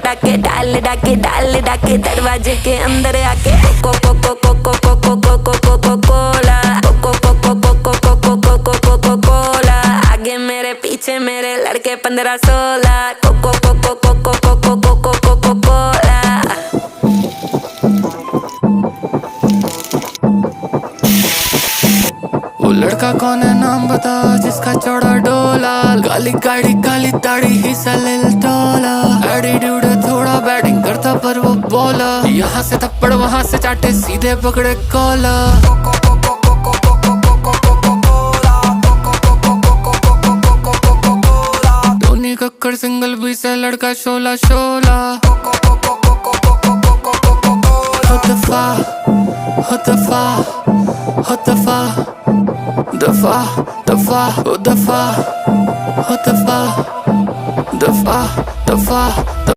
डाके डाल डाके डाल डाके दरवाजे के अंदर आके coco coco coco coco coco coco cola coco coco coco coco coco coco cola आगे मेरे पीछे मेरे लड़के 15-16 coco coco coco coco coco coco cola. वो लड़का कौन है नाम बता जिसका चौड़ा डोला, काली गाड़ी काली दाढ़ी हिस्सा ले टोला, एटीट्यूड है थोड़ा बैटिंग करता पर वो बॉलर, यहाँ से थप्पड़ वहाँ से चाटे सीधे पकड़े कॉलर। धोनी कक्कर सिंगल भी से लड़का शोला शोला। दफा दफा दफा दफा दफा दफा दफा दफा